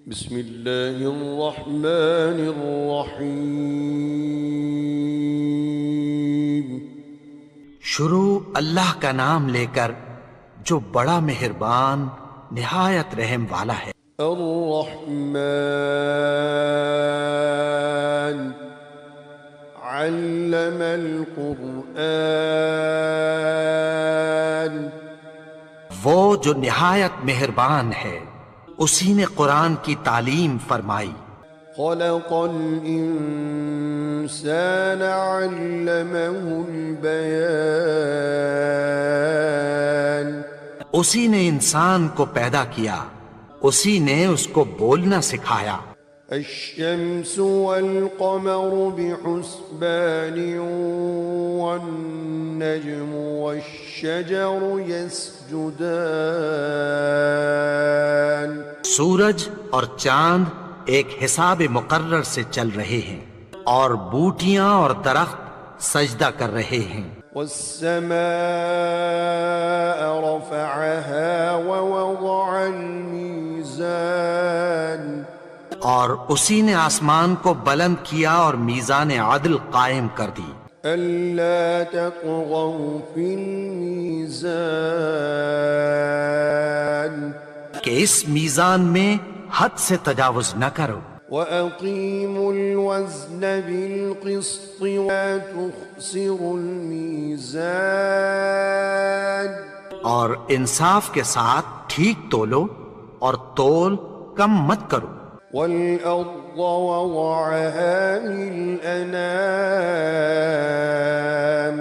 بسم اللہ الرحمن الرحیم۔ شروع اللہ کا نام لے کر جو بڑا مہربان نہایت رحم والا ہے۔ الرحمن علم القرآن، وہ جو نہایت مہربان ہے اسی نے قرآن کی تعلیم فرمائی۔ خلق الانسان علمه البیان، اسی نے انسان کو پیدا کیا، اسی نے اس کو بولنا سکھایا۔ الشمس والقمر بحسبان والنجم والشجر يسجدان، سورج اور چاند ایک حساب مقرر سے چل رہے ہیں اور بوٹیاں اور درخت سجدہ کر رہے ہیں۔ والسماء رفعها ووضع الميزان، اور اسی نے آسمان کو بلند کیا اور میزان عدل قائم کر دی۔ ألا تطغوا في الميزان، کہ اس میزان میں حد سے تجاوز نہ کرو۔ وأقيموا الوزن بالقسط ولا تخسروا الميزان، اور انصاف کے ساتھ ٹھیک تولو اور تول کم مت کرو۔ والأرض وضعها للأنام،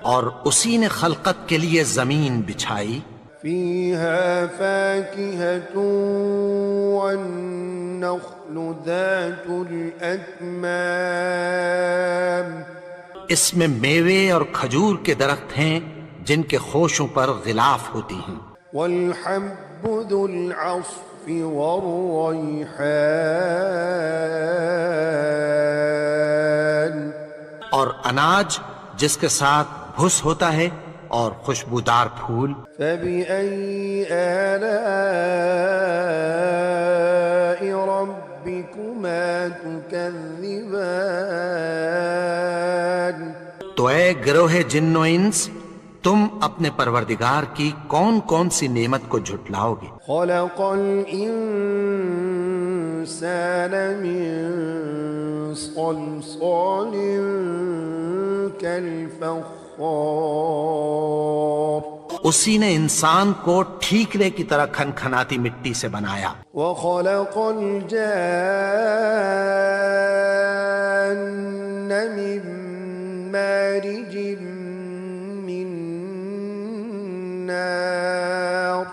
اور اسی نے خلقت کے لیے زمین بچھائی، فيها فاكهة والنخل ذات الأكمام، اس میں میوے اور کھجور کے درخت ہیں جن کے خوشوں پر غلاف ہوتی ہیں، والحب ذو العصف والريحان، اور اناج جس کے ساتھ بھس ہوتا ہے اور خوشبودار پھول۔ فبأي آلاء ربكما تكذبان، تو اے گروہ جن و انس، تم اپنے پروردگار کی کون کون سی نعمت کو جھٹلاؤ گے؟ خلق الإنسان من صلصال كالفخار، اسی نے انسان کو ٹھیکرے کی طرح کھنکھناتی مٹی سے بنایا۔ وخلق الجان من مارج من نار،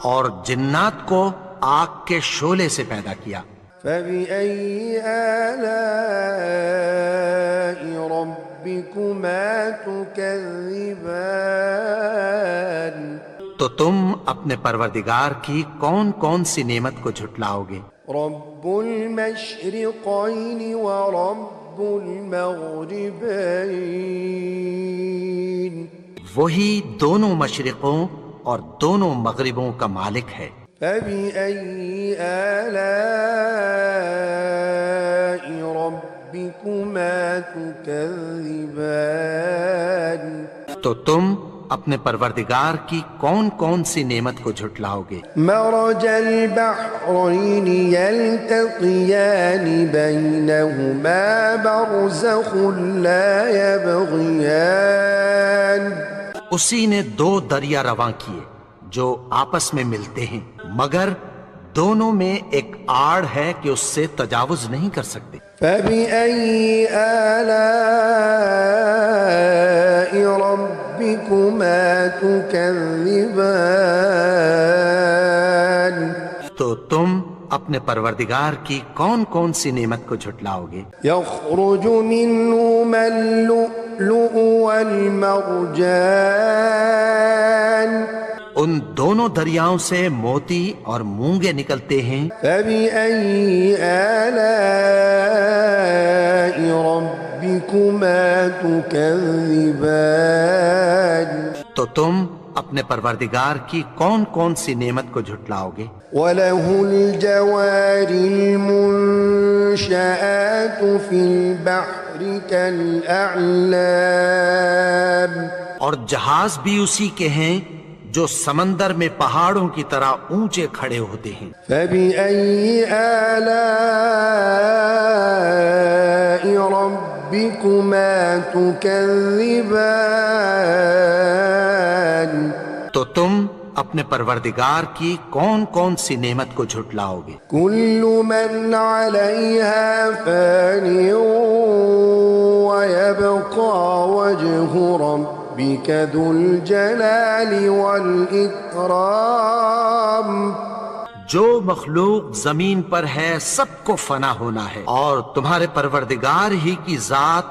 اور جنات کو آگ کے شعلے سے پیدا کیا۔ فبأي آلاء ربكما تكذبان، تو تم اپنے پروردگار کی کون کون سی نعمت کو جھٹلاؤ گے؟ رب المشرقين ورب المغربين، وہی دونوں مشرقوں اور دونوں مغربوں کا مالک ہے۔ فبأي آلاء ربكما تكذبان، تو تم اپنے پروردگار کی کون کون سی نعمت کو جھٹلاؤ گے؟ مرج البحرين يلتقيان بينهما برزخ لا يبغيان، اسی نے دو دریا رواں کیے جو آپس میں ملتے ہیں، مگر دونوں میں ایک آڑ ہے کہ اس سے تجاوز نہیں کر سکتے۔ فبأي آلاء ربكما تكذبان، تو تم اپنے پروردگار کی کون کون سی نعمت کو جھٹلاؤ گے؟ يخرج منهما اللؤلؤ والمرجان، ان دونوں دریاؤں سے موتی اور مونگے نکلتے ہیں۔ فبأي آلاء ربكما تكذبان، تو تم اپنے پروردگار کی کون کون سی نعمت کو جھٹلاؤ گے؟ وَلَهُ الْجَوَارِ الْمُنشَآتُ فِي الْبَحْرِ كَالْأَعْلَامِ، اور جہاز بھی اسی کے ہیں جو سمندر میں پہاڑوں کی طرح اونچے کھڑے ہوتے ہیں۔ فَبِأَيِّ آلَاءِ رَبِّكُمَا تُكَذِّبَانِ، تو تم اپنے پروردگار کی کون کون سی نعمت کو جھٹلاؤ گے؟ كُلُّ مَنْ عَلَيْهَا فَانٍ وَيَبْقَى وَجْهُ رَبِّكَ ذُو الْجَلَالِ وَالْإِكْرَامِ۔ جو مخلوق زمین پر ہے سب کو فنا ہونا ہے، اور تمہارے پروردگار ہی کی ذات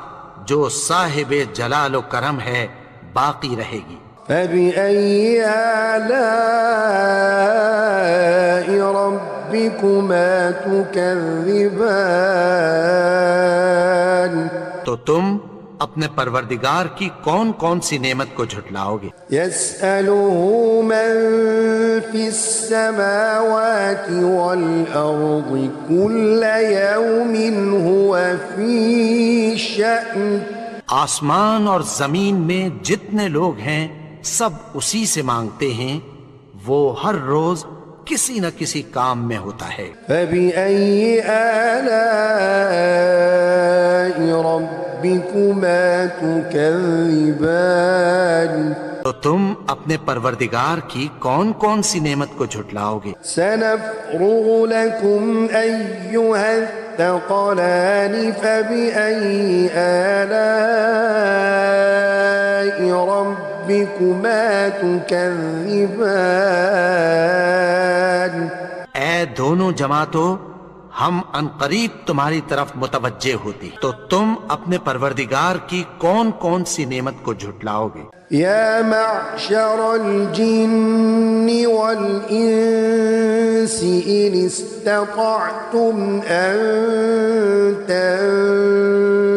جو صاحب جلال و کرم ہے باقی رہے گی۔ فَبِأَيِّ آلَاءِ رَبِّكُمَا تُكَذِّبَانِ، تو تم اپنے پروردگار کی کون کون سی نعمت کو جھٹلاؤ گے؟ يَسْأَلُهُ مَن فِي السَّمَاوَاتِ وَالْأَرْضِ كُلَّ يَوْمٍ هُوَ فِي شَأْنٍ۔ آسمان اور زمین میں جتنے لوگ ہیں سب اسی سے مانگتے ہیں، وہ ہر روز کسی نہ کسی کام میں ہوتا ہے۔ فَبِأَيِّ آلَاءِ رَبِّكُمَا تُكَذِّبَانِ، تو تم اپنے پروردگار کی کون کون سی نعمت کو جھٹلاؤ گے؟ سَنَفْرُغُ لَكُمْ أَيُّهَ الثَّقَلَانِ فَبِأَيِّ آلَاءِ رَبِّكُمَا تُكَذِّبَانِ۔ اے دونوں جماعتوں، ہم عنقریب تمہاری طرف متوجہ ہوتی، تو تم اپنے پروردگار کی کون کون سی نعمت کو جھٹلاؤ گے؟ يا معشر الجن والإنس إن استطعتم أن تنفذوا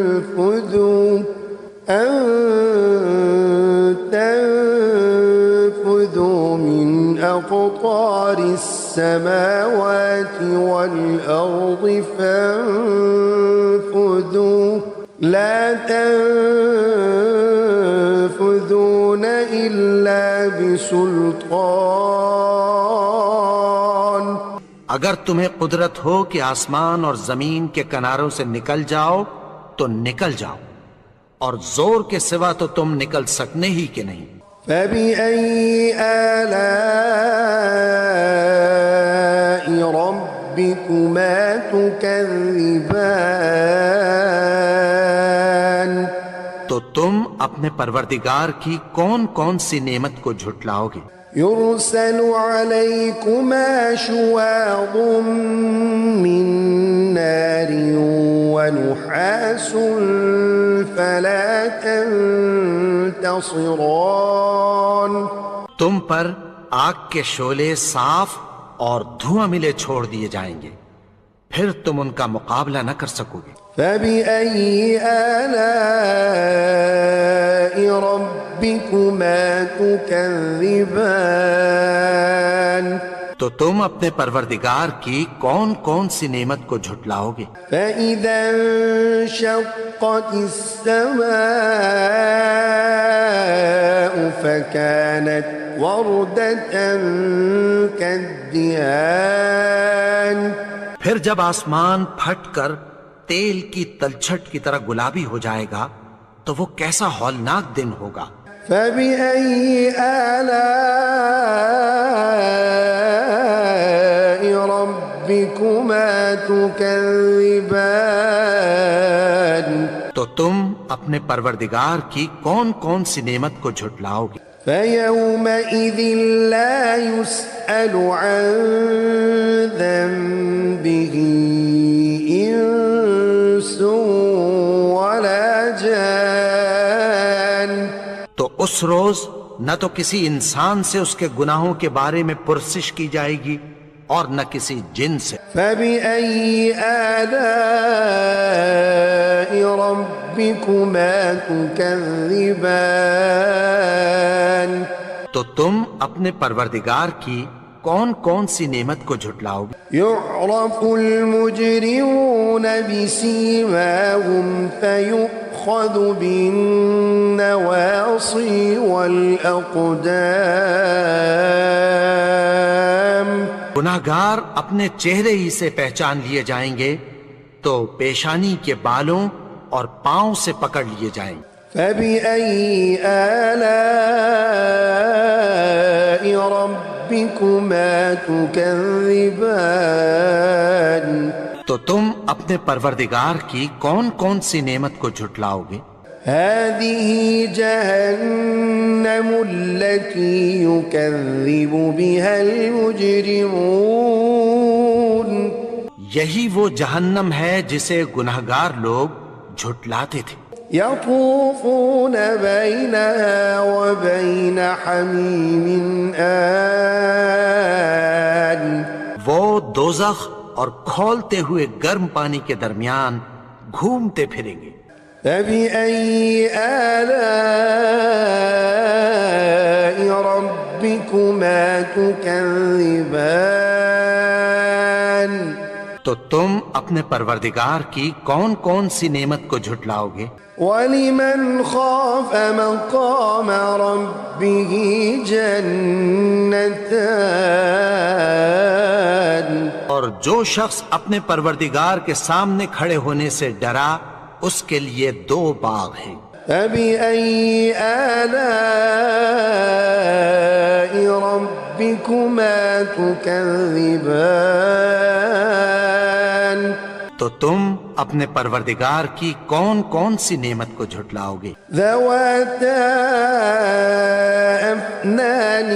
من أقطار السماوات والأرض فانفذوا لا تنفذون إلا بسلطان۔ اگر تمہیں قدرت ہو کہ آسمان اور زمین کے کناروں سے نکل جاؤ تو نکل جاؤ، اور زور کے سوا تو تم نکل سکنے ہی کہ نہیں۔ فَبِأَيِّ آلَاءِ رَبِّكُمَا تُكَذِّبَانِ، تو تم اپنے پروردگار کی کون کون سی نعمت کو جھٹلاؤ گے؟ يُرْسَلُ عَلَيْكُمَا شُوَاظٌ مِّن نَّارٍ وَنُحَاسٌ فَلَا تَنتَصِرَانِ۔ تم پر آگ کے شعلے صاف اور دھواں ملے چھوڑ دیے جائیں گے، پھر تم ان کا مقابلہ نہ کر سکو گے۔ فَبِأَيِّ آلَاءِ رَبِّكُمَا تُكَذِّبَانِ، تو تم اپنے پروردگار کی کون کون سی نعمت کو جھٹلاؤ گے؟ فَإِذَا انشَقَّتِ السَّمَاءُ فَكَانَتْ وَرْدَةً كَالدِّهَانِ، پھر جب آسمان پھٹ کر تیل کی تلچھٹ کی طرح گلابی ہو جائے گا تو وہ کیسا ہولناک دن ہوگا۔ فَبِأَيِّ آلَاءِ رَبِّكُمَا تُكَذِّبَانِ، تو تم اپنے پروردگار کی کون کون سی نعمت کو جھٹلاؤ گے؟ فَيَوْمَئِذٍ لَا يُسْأَلُ عَن ذَنبِهِ إِنسٌ وَلَا جَانٌ، تو اس روز نہ تو کسی انسان سے اس کے گناہوں کے بارے میں پرسش کی جائے گی اور نہ کسی جن سے۔ فَبِأَيِّ آلَاءِ رَبِّكُمَا تُكَذِّبَانِ، تو تم اپنے پروردگار کی کون کون سی نعمت کو جھٹلاؤ گے؟ يعرف المجرمون بسيماهم فيؤخذ بالنواصي والأقدام. گناہگار اپنے چہرے ہی سے پہچان لیے جائیں گے تو پیشانی کے بالوں اور پاؤں سے پکڑ لیے جائیں گے. فبأي آلاء ربكما تكذبان. تو تم اپنے پروردگار کی کون کون سی نعمت کو جھٹلاؤ گے؟ هذه جهنم التي يكذب بها المجرمون. یہی وہ جہنم ہے جسے گناہگار لوگ جھٹلاتے تھے. يطوفون بينها وبين حميم آن. وہ دوزخ اور کھولتے ہوئے گرم پانی کے درمیان گھومتے پھریں گے. فبأي آلاء ربكما تكذبان. تو تم اپنے پروردگار کی کون کون سی نعمت کو جھٹلاؤ گے؟ وَلِمَنْ خَافَ مَقَامَ رَبِّهِ جَنَّتَانِ. اور جو شخص اپنے پروردگار کے سامنے کھڑے ہونے سے ڈرا اس کے لیے 2 باغ ہیں. فَبِأَيِّ آلَاءِ رَبِّكُمَا تُكَذِّبَانِ. تو تم اپنے پروردگار کی کون کون سی نعمت کو جھٹلاؤ گے؟ ذَوَاتَا أَفْنَانٍ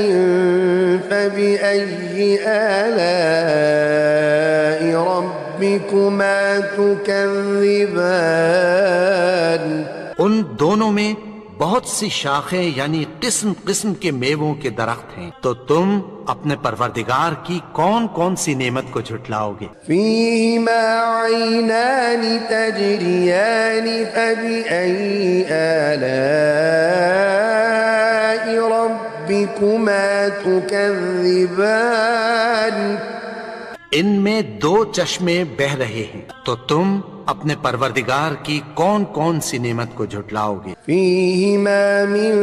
فَبِأَيِّ آلَاءِ رَبِّكُمَا تُكَذِّبَانِ. ان دونوں میں بہت سی شاخیں یعنی قسم قسم کے میووں کے درخت ہیں. تو تم اپنے پروردگار کی کون کون سی نعمت کو جھٹلاؤ گے؟ فِيهِمَا عَيْنَانِ تَجْرِيَانِ فَبِأَيِّ آلَاءِ رَبِّكُمَا تُكَذِّبَانِ. ان میں 2 چشمے بہہ رہے ہیں. تو تم اپنے پروردگار کی کون کون سی نعمت کو جھٹلاؤ گے؟ فِيهِمَا مِن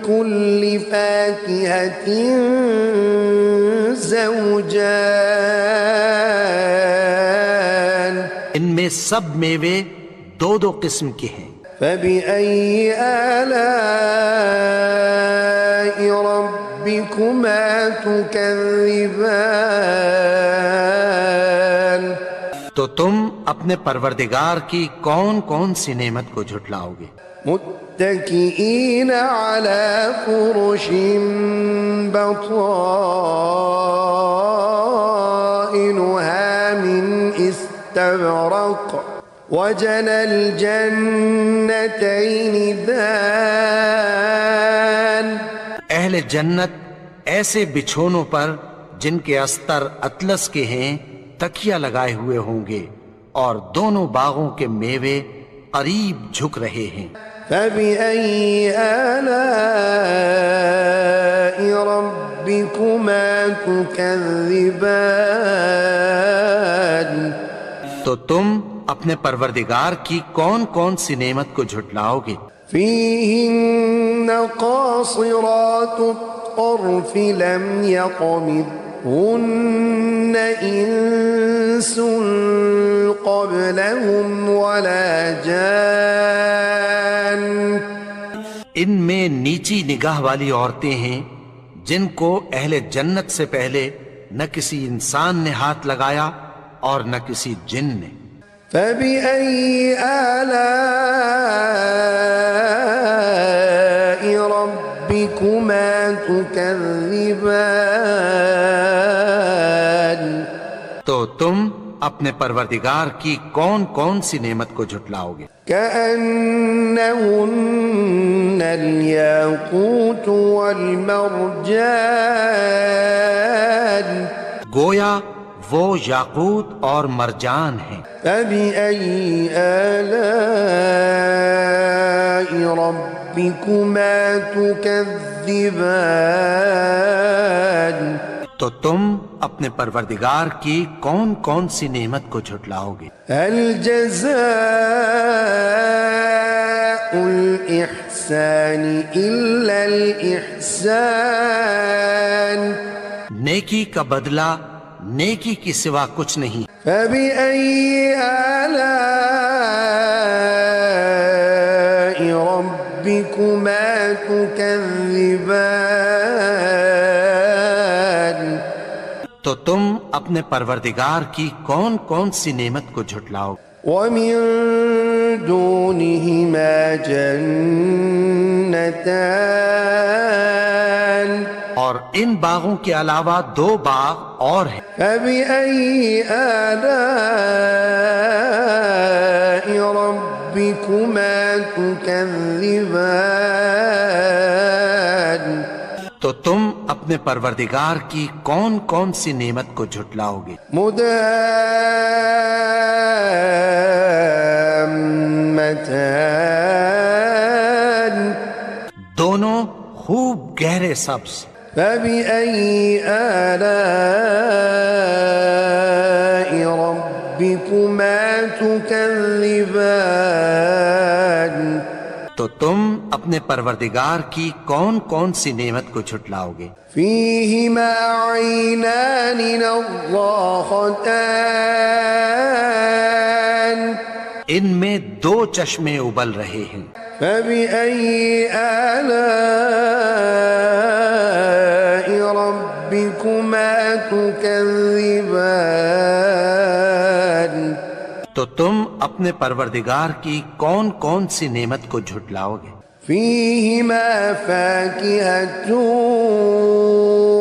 كُلِّ فَاكِهَةٍ زَوْجَانِ. ان میں سب میوے 2 قسم کے ہیں. فَبِأَيِّ آلَاءِ رَبِّكُمَا تُكَذِّبَانِ. تو تم اپنے پروردگار کی کون کون سی نعمت کو جھٹلاؤ گے؟ متكئين على فرش بطائنها من استبرق وجنى الجنتين دان. اہل جنت ایسے بچھونوں پر جن کے استر اطلس کے ہیں تکیہ لگائے ہوئے ہوں گے اور دونوں باغوں کے میوے قریب جھک رہے ہیں. فَبِأَيِّ آلَاءِ رَبِّكُمَا تُكَذِّبَانِ. تو تم اپنے پروردگار کی کون کون سی نعمت کو جھٹلاؤ گے؟ فِيهِنَّ قَاصِرَاتُ الطَّرْفِ لَمْ يَطْمِثْهُنَّ إِنسٌ قَبْلَهُمْ وَلَا جَانٌ. ان میں نیچی نگاہ والی عورتیں ہیں جن کو اہل جنت سے پہلے نہ کسی انسان نے ہاتھ لگایا اور نہ کسی جن نے. فَبِأَيِّ آلَاءِ رَبِّكُمَا تُكَذِّبَانِ. تو تم اپنے پروردگار کی کون کون سی نعمت کو جھٹلاؤ گے؟ كأنهن الياقوت والمرجان. گویا وہ یاقوت اور مرجان ہیں. فبأي آلاء ربكما ربكما تكذبان تو تم اپنے پروردگار کی کون کون سی نعمت کو جھٹلاؤ گے؟ هل جزاء الإحسان إلا الإحسان نیکی کا بدلہ نیکی کی سوا کچھ نہیں۔ فبأي آلاء ربكما تكذبان تو تم اپنے پروردگار کی کون کون سی نعمت کو جھٹلاؤ گے؟ ومن دونهما جنتان اور ان باغوں کے علاوہ دو باغ اور ہیں۔ فبأي آلاء ربكما تكذبان تو تم اپنے پروردگار کی کون کون سی نعمت کو جھٹلاؤ گے؟ مدهامتان دونوں خوب گہرے سبز۔ فبأي آلاء ربكما تكذبان تو تم اپنے پروردگار کی کون کون سی نعمت کو جھٹلاؤ گے؟ فيهما عينان نضاختان ان میں دو چشمے ابل رہے ہیں۔ فبأي آلاء ربكما تكذبان تو تم اپنے پروردگار کی کون کون سی نعمت کو جھٹلاؤ گے؟ فيهما فاكهة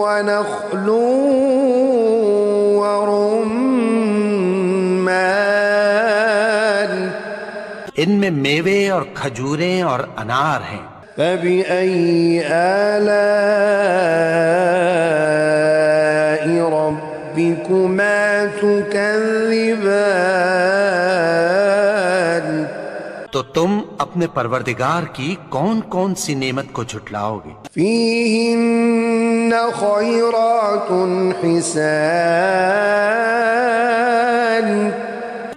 ونخل ورمان ان میں میوے اور کھجوریں اور انار ہیں۔ فبأي آلاء ربكما تكذبان تو تم اپنے پروردگار کی کون کون سی نعمت کو جھٹلاؤ گے؟ فيهن خيرات حسان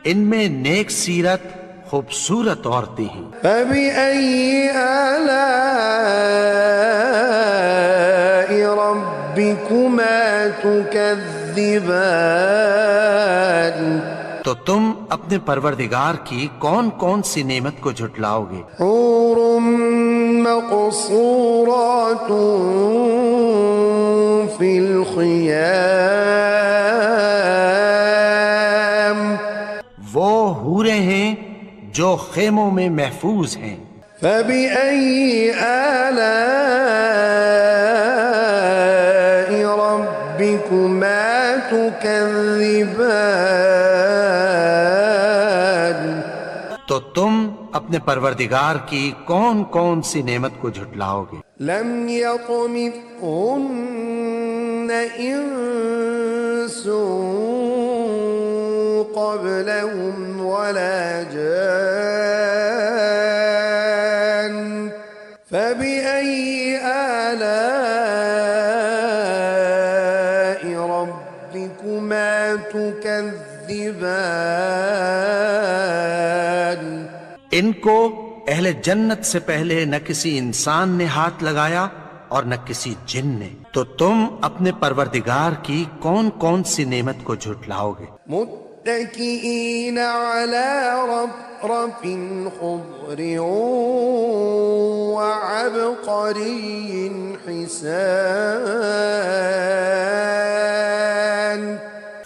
ان میں نیک سیرت خوبصورت عورتیں ہیں۔ فبأي آلاء ربكما تكذبان تو تم اپنے پروردگار کی کون کون سی نعمت کو جھٹلاؤ گے؟ حور مقصورات في الخيام وہ حوریں ہیں جو خیموں میں محفوظ ہیں۔ فبأي آلاء ربكما تكذبان تو تم اپنے پروردگار کی کون کون سی نعمت کو جھٹلاؤ گے؟ لم يطمثهن إنس قبلهم ولا جان فبأي آلاء ربكما تكذبان ان کو اہل جنت سے پہلے نہ کسی انسان نے ہاتھ لگایا اور نہ کسی جن نے، تو تم اپنے پروردگار کی کون کون سی نعمت کو جھٹلاؤ گے؟ متكئين على رفرف خضر وعبقري حسان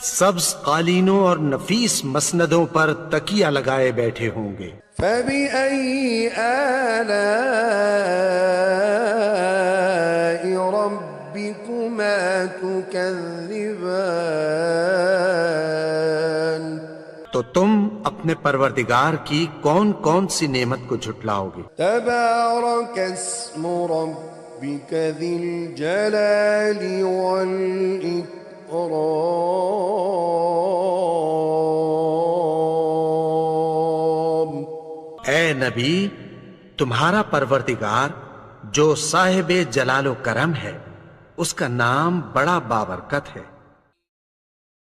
سبز قالینوں اور نفیس مسندوں پر تکیہ لگائے بیٹھے ہوں گے۔ فبأي آلاء ربكما تكذبان تو تم اپنے پروردگار کی کون کون سی نعمت کو جھٹلاؤ گے؟ تبارك اسم ربك ذي الجلال والإكرام اے نبی، تمہارا پروردگار جو صاحب جلال و کرم ہے، اس کا نام بڑا بابرکت ہے۔